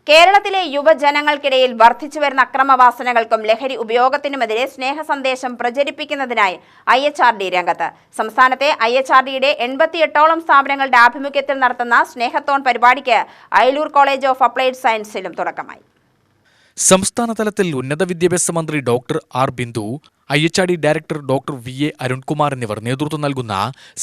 കേരളത്തിലെ യുവജനങ്ങൾക്കിടയിൽ വർദ്ധിച്ചുവരുന്ന അക്രമവാസനകൾക്കും ലഹരി ഉപയോഗത്തിനുമെതിരെ സ്നേഹസന്ദേശം പ്രചരിപ്പിക്കുന്നതിനായി IHRD രംഗത്ത്. സംസ്ഥാനത്തെ IHRDയുടെ 88ഓളം സ്ഥാപനങ്ങളുടെ ആഭിമുഖ്യത്തിൽ നടത്തുന്ന സ്നേഹത്തോൺ പരിപാടിക്ക് അയലൂർ കോളേജ് ഓഫ് അപ്ലൈഡ് സയൻസിലും തുടക്കമായി. സംസ്ഥാന തലത്തിൽ ഉന്നത വിദ്യാഭ്യാസ മന്ത്രി doctor R Bindu, IHRD director doctor VA Arunkumar എന്നിവർ നേതൃത്വം നൽകുന്ന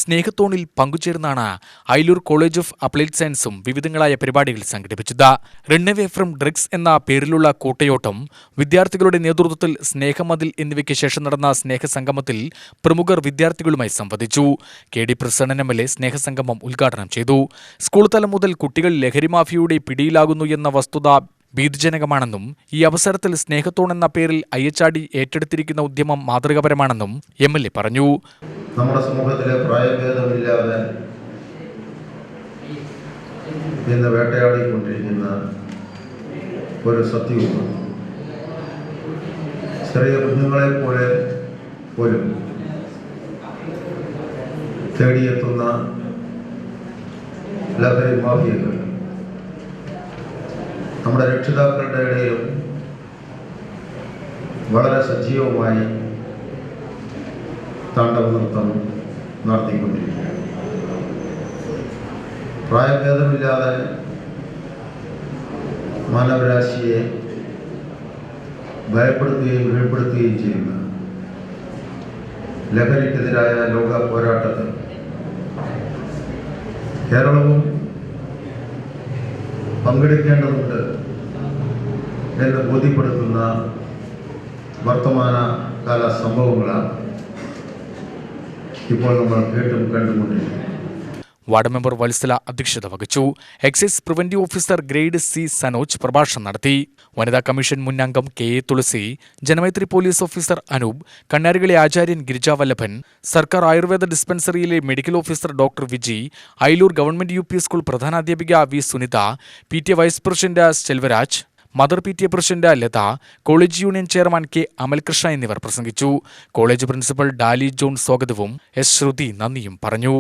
സ്നേഹത്തോണിൽ പങ്കുചേർന്നാണ് അയലൂർ കോളേജ് ഓഫ് അപ്ലൈഡ് സയൻസും വിവിധങ്ങളായ പരിപാടികൾ സംഘടിപ്പിച്ചത്. റൺ അവേ ഫ്രം ഡ്രഗ്സ് എന്ന പേരിലുള്ള കൂട്ടയോട്ടം, വിദ്യാർത്ഥികളുടെ നേതൃത്വത്തിൽ സ്നേഹമതിൽ എന്നിവയ്ക്ക് ശേഷം നടന്ന സ്നേഹസംഗമത്തിൽ പ്രമുഖർ വിദ്യാർത്ഥികളുമായി സംവദിച്ചു. KD പ്രസന്നൻ MLA സ്നേഹസംഗമം ഉദ്ഘാടനം ചെയ്തു. സ്കൂൾ തലം മുതൽ കുട്ടികൾ ലഹരി മാഫിയയുടെ പിടിയിലാകുന്നു എന്ന വസ്തുത ഭീതിജനകമാണെന്നും ഈ അവസരത്തിൽ സ്നേഹത്തോൺ എന്ന പേരിൽ IHRD ഏറ്റെടുത്തിരിക്കുന്ന ഉദ്യമം മാതൃകാപരമാണെന്നും MLA പറഞ്ഞു. നമ്മുടെ സമൂഹത്തിലെ പ്രായഭേദമില്ലാതെ ഇന്ന് വേട്ടയാടിക്കൊണ്ടിരിക്കുന്ന ഒരു സത്യവും ചെറിയ കുഞ്ഞുങ്ങളെ പോലെ പോലും തേടിയെത്തുന്ന ലഹരി മാഫിയകൾ നമ്മുടെ രക്ഷിതാക്കളുടെ ഇടയിലും വളരെ സജീവമായി താണ്ഡവ നൃത്തം നടത്തിക്കൊണ്ടിരിക്കുകയാണ്. പ്രായഭേദമില്ലാതെ മാനവരാശിയെ ഭയപ്പെടുത്തുകയും കീഴ്പ്പെടുത്തുകയും ചെയ്യുന്ന ലഹരിക്കെതിരായ ലോക പോരാട്ടത്തിൽ കേരളവും പങ്കെടുക്കേണ്ടതുണ്ട് എന്ന് ബോധ്യപ്പെടുത്തുന്ന വർത്തമാനകാല സംഭവങ്ങളാണ് ഇപ്പോൾ നമ്മൾ കേട്ടും കണ്ടുകൊണ്ടിരിക്കുന്നത്. വാർഡ് മെമ്പർ വത്സല അധ്യക്ഷത വഹിച്ചു. Excise preventive officer grade C Sanoj പ്രഭാഷണം നടത്തി. വനിതാ കമ്മീഷൻ മുൻ അംഗം KA Thulasi, Janamaithri police officer Anoop, കണ്ണാരുകളി ആചാര്യൻ ഗിരിജ വല്ലഭൻ, സർക്കാർ ആയുർവേദ ഡിസ്പെൻസറിയിലെ medical officer doctor Viji, Ayalur government UP school പ്രധാനാധ്യാപിക V Sunitha, PTA vice president Selvaraj, mother PTA president Latha, college union chairman K Amalkrishna എന്നിവർ പ്രസംഗിച്ചു. കോളേജ് പ്രിൻസിപ്പൽ ഡാലി ജോൺ സ്വാഗതവും S ശ്രുതി നന്ദിയും പറഞ്ഞു.